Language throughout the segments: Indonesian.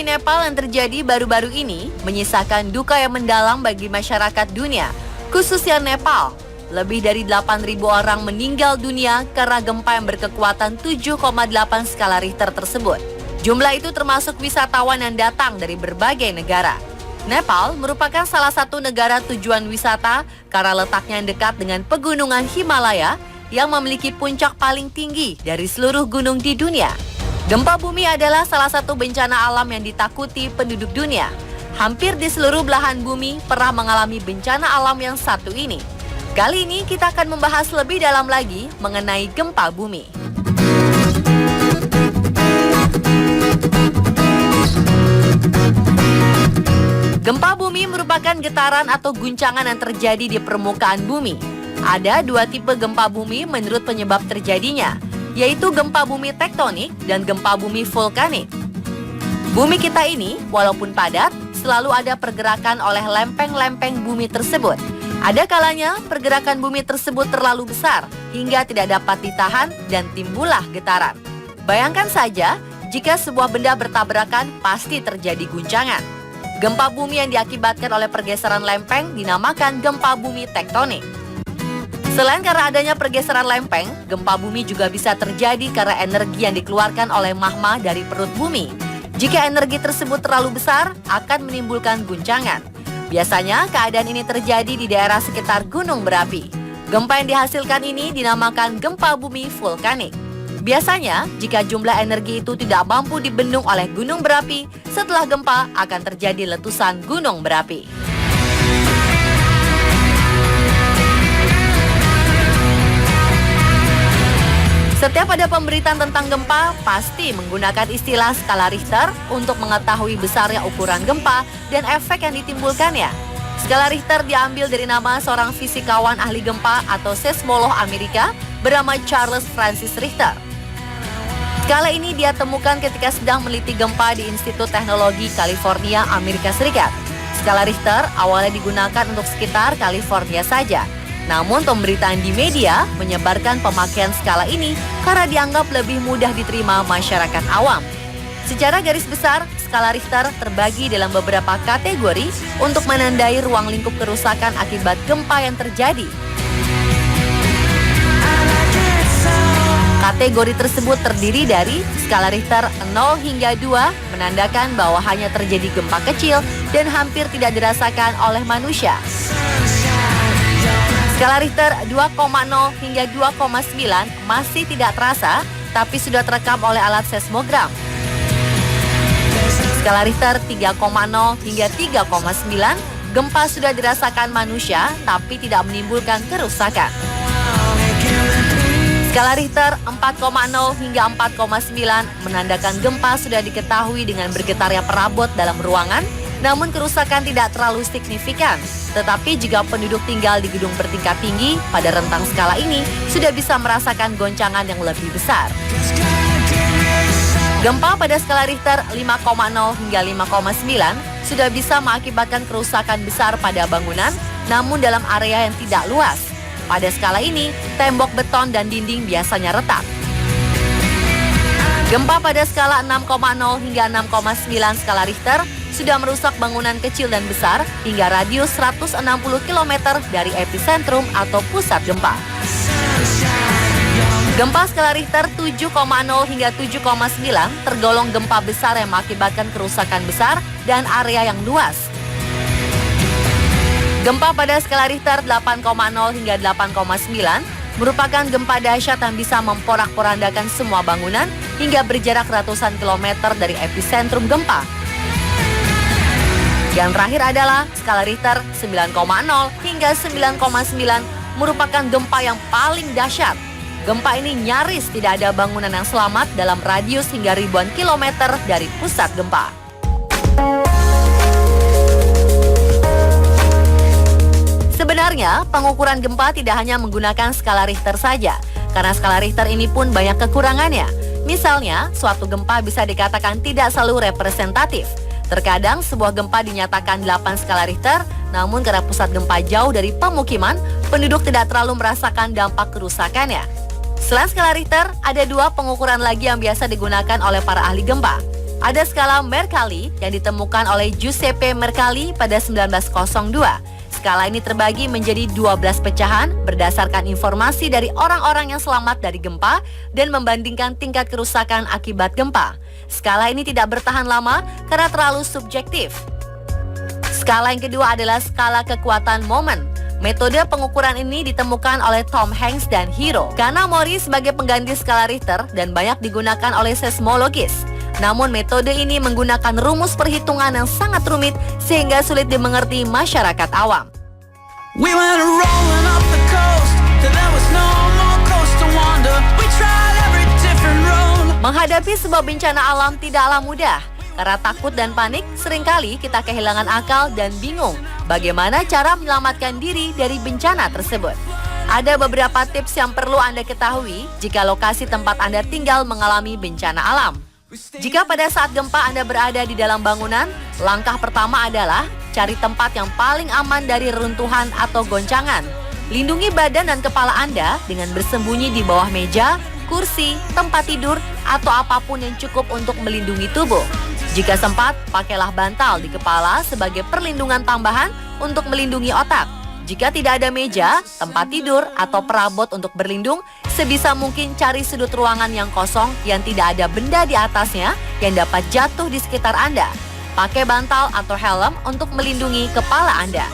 Nepal yang terjadi baru-baru ini menyisakan duka yang mendalam bagi masyarakat dunia, khususnya Nepal. Lebih dari 8.000 orang meninggal dunia karena gempa yang berkekuatan 7,8 skala Richter tersebut. Jumlah itu termasuk wisatawan yang datang dari berbagai negara. Nepal merupakan salah satu negara tujuan wisata karena letaknya yang dekat dengan pegunungan Himalaya yang memiliki puncak paling tinggi dari seluruh gunung di dunia. Gempa bumi adalah salah satu bencana alam yang ditakuti penduduk dunia. Hampir di seluruh belahan bumi pernah mengalami bencana alam yang satu ini. Kali ini kita akan membahas lebih dalam lagi mengenai gempa bumi. Gempa bumi merupakan getaran atau guncangan yang terjadi di permukaan bumi. Ada dua tipe gempa bumi menurut penyebab terjadinya, yaitu gempa bumi tektonik dan gempa bumi vulkanik. Bumi kita ini, walaupun padat, selalu ada pergerakan oleh lempeng-lempeng bumi tersebut. Ada kalanya pergerakan bumi tersebut terlalu besar hingga tidak dapat ditahan dan timbullah getaran. Bayangkan saja, jika sebuah benda bertabrakan pasti terjadi guncangan. Gempa bumi yang diakibatkan oleh pergeseran lempeng dinamakan gempa bumi tektonik. Selain karena adanya pergeseran lempeng, gempa bumi juga bisa terjadi karena energi yang dikeluarkan oleh magma dari perut bumi. Jika energi tersebut terlalu besar, akan menimbulkan guncangan. Biasanya keadaan ini terjadi di daerah sekitar gunung berapi. Gempa yang dihasilkan ini dinamakan gempa bumi vulkanik. Biasanya, jika jumlah energi itu tidak mampu dibendung oleh gunung berapi, setelah gempa akan terjadi letusan gunung berapi. Setiap ada pemberitaan tentang gempa, pasti menggunakan istilah skala Richter untuk mengetahui besarnya ukuran gempa dan efek yang ditimbulkannya. Skala Richter diambil dari nama seorang fisikawan ahli gempa atau seismolog Amerika bernama Charles Francis Richter. Skala ini dia temukan ketika sedang meneliti gempa di Institut Teknologi California, Amerika Serikat. Skala Richter awalnya digunakan untuk sekitar California saja. Namun pemberitaan di media menyebarkan pemakaian skala ini karena dianggap lebih mudah diterima masyarakat awam. Secara garis besar, skala Richter terbagi dalam beberapa kategori untuk menandai ruang lingkup kerusakan akibat gempa yang terjadi. Kategori tersebut terdiri dari skala Richter 0 hingga 2 menandakan bahwa hanya terjadi gempa kecil dan hampir tidak dirasakan oleh manusia. Skala Richter 2,0 hingga 2,9 masih tidak terasa, tapi sudah terekam oleh alat seismogram. Skala Richter 3,0 hingga 3,9, gempa sudah dirasakan manusia, tapi tidak menimbulkan kerusakan. Skala Richter 4,0 hingga 4,9 menandakan gempa sudah diketahui dengan bergetarnya perabot dalam ruangan, namun kerusakan tidak terlalu signifikan. Tetapi jika penduduk tinggal di gedung bertingkat tinggi pada rentang skala ini sudah bisa merasakan goncangan yang lebih besar. Gempa pada skala Richter 5,0 hingga 5,9 sudah bisa mengakibatkan kerusakan besar pada bangunan, namun dalam area yang tidak luas. Pada skala ini, tembok beton dan dinding biasanya retak. Gempa pada skala 6,0 hingga 6,9 skala Richter sudah merusak bangunan kecil dan besar hingga radius 160 km dari epicentrum atau pusat gempa. Gempa skala Richter 7,0 hingga 7,9 tergolong gempa besar yang mengakibatkan kerusakan besar dan area yang luas. Gempa pada skala Richter 8,0 hingga 8,9 merupakan gempa dahsyat yang bisa memporak-porandakan semua bangunan hingga berjarak ratusan kilometer dari epicentrum gempa. Yang terakhir adalah skala Richter 9,0 hingga 9,9 merupakan gempa yang paling dahsyat. Gempa ini nyaris tidak ada bangunan yang selamat dalam radius hingga ribuan kilometer dari pusat gempa. Sebenarnya, pengukuran gempa tidak hanya menggunakan skala Richter saja, karena skala Richter ini pun banyak kekurangannya. Misalnya, suatu gempa bisa dikatakan tidak selalu representatif. Terkadang sebuah gempa dinyatakan 8 skala Richter, namun karena pusat gempa jauh dari pemukiman, penduduk tidak terlalu merasakan dampak kerusakannya. Selain skala Richter, ada dua pengukuran lagi yang biasa digunakan oleh para ahli gempa. Ada skala Mercalli yang ditemukan oleh Giuseppe Mercalli pada 1902. Skala ini terbagi menjadi 12 pecahan berdasarkan informasi dari orang-orang yang selamat dari gempa dan membandingkan tingkat kerusakan akibat gempa. Skala ini tidak bertahan lama karena terlalu subjektif. Skala yang kedua adalah skala kekuatan momen. Metode pengukuran ini ditemukan oleh Tom Hanks dan Hiro Kanamori sebagai pengganti skala Richter dan banyak digunakan oleh seismologis. Namun metode ini menggunakan rumus perhitungan yang sangat rumit sehingga sulit dimengerti masyarakat awam. We went rolling up the coast till there was no more coast to wander. We tried every different road. Menghadapi sebuah bencana alam tidaklah mudah. Karena takut dan panik, seringkali kita kehilangan akal dan bingung bagaimana cara menyelamatkan diri dari bencana tersebut. Ada beberapa tips yang perlu Anda ketahui jika lokasi tempat Anda tinggal mengalami bencana alam. Jika pada saat gempa Anda berada di dalam bangunan, langkah pertama adalah cari tempat yang paling aman dari reruntuhan atau goncangan. Lindungi badan dan kepala Anda dengan bersembunyi di bawah meja, kursi, tempat tidur, atau apapun yang cukup untuk melindungi tubuh. Jika sempat, pakailah bantal di kepala sebagai perlindungan tambahan untuk melindungi otak. Jika tidak ada meja, tempat tidur, atau perabot untuk berlindung, sebisa mungkin cari sudut ruangan yang kosong yang tidak ada benda di atasnya yang dapat jatuh di sekitar Anda. Pakai bantal atau helm untuk melindungi kepala Anda.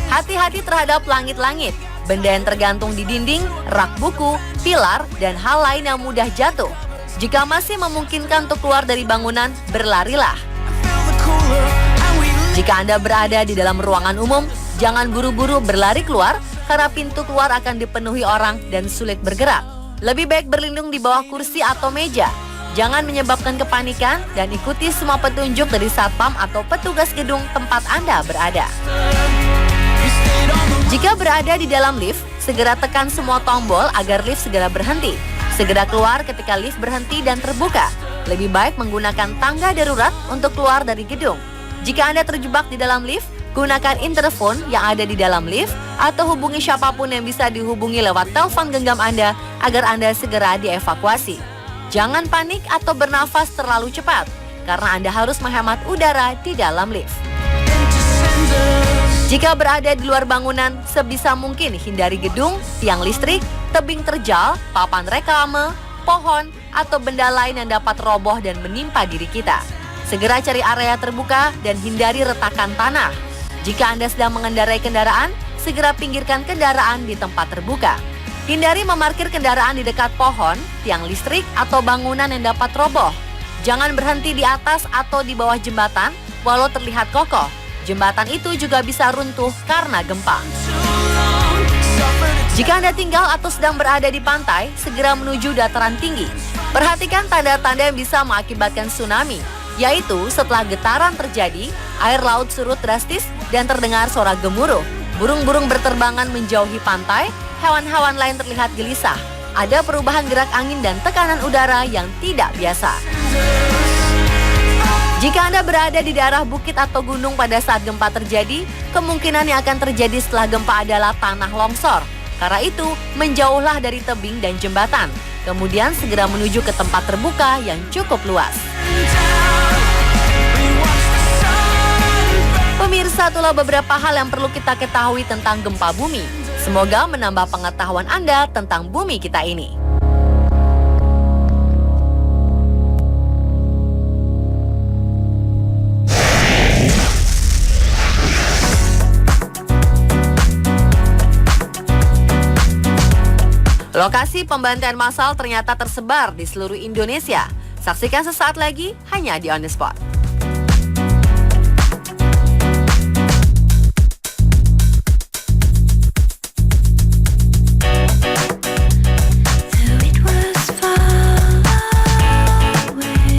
Hati-hati terhadap langit-langit, benda yang tergantung di dinding, rak buku, pilar, dan hal lain yang mudah jatuh. Jika masih memungkinkan untuk keluar dari bangunan, berlarilah. Jika Anda berada di dalam ruangan umum, jangan buru-buru berlari keluar karena pintu keluar akan dipenuhi orang dan sulit bergerak. Lebih baik berlindung di bawah kursi atau meja. Jangan menyebabkan kepanikan dan ikuti semua petunjuk dari satpam atau petugas gedung tempat Anda berada. Jika berada di dalam lift, segera tekan semua tombol agar lift segera berhenti. Segera keluar ketika lift berhenti dan terbuka. Lebih baik menggunakan tangga darurat untuk keluar dari gedung. Jika Anda terjebak di dalam lift, gunakan interfon yang ada di dalam lift atau hubungi siapapun yang bisa dihubungi lewat telepon genggam Anda agar Anda segera dievakuasi. Jangan panik atau bernafas terlalu cepat karena Anda harus menghemat udara di dalam lift. Jika berada di luar bangunan, sebisa mungkin hindari gedung, tiang listrik, tebing terjal, papan reklame, pohon, atau benda lain yang dapat roboh dan menimpa diri kita. Segera cari area terbuka dan hindari retakan tanah. Jika Anda sedang mengendarai kendaraan, segera pinggirkan kendaraan di tempat terbuka. Hindari memarkir kendaraan di dekat pohon, tiang listrik, atau bangunan yang dapat roboh. Jangan berhenti di atas atau di bawah jembatan, walau terlihat kokoh. Jembatan itu juga bisa runtuh karena gempa. Jika Anda tinggal atau sedang berada di pantai, segera menuju dataran tinggi. Perhatikan tanda-tanda yang bisa mengakibatkan tsunami, yaitu setelah getaran terjadi, air laut surut drastis dan terdengar suara gemuruh. Burung-burung berterbangan menjauhi pantai, hewan-hewan lain terlihat gelisah. Ada perubahan gerak angin dan tekanan udara yang tidak biasa. Jika Anda berada di daerah bukit atau gunung pada saat gempa terjadi, kemungkinan yang akan terjadi setelah gempa adalah tanah longsor. Karena itu, menjauhlah dari tebing dan jembatan. Kemudian segera menuju ke tempat terbuka yang cukup luas. Pemirsa, itulah beberapa hal yang perlu kita ketahui tentang gempa bumi. Semoga menambah pengetahuan Anda tentang bumi kita ini. Lokasi pembantaian massal ternyata tersebar di seluruh Indonesia. Saksikan sesaat lagi hanya di On The Spot.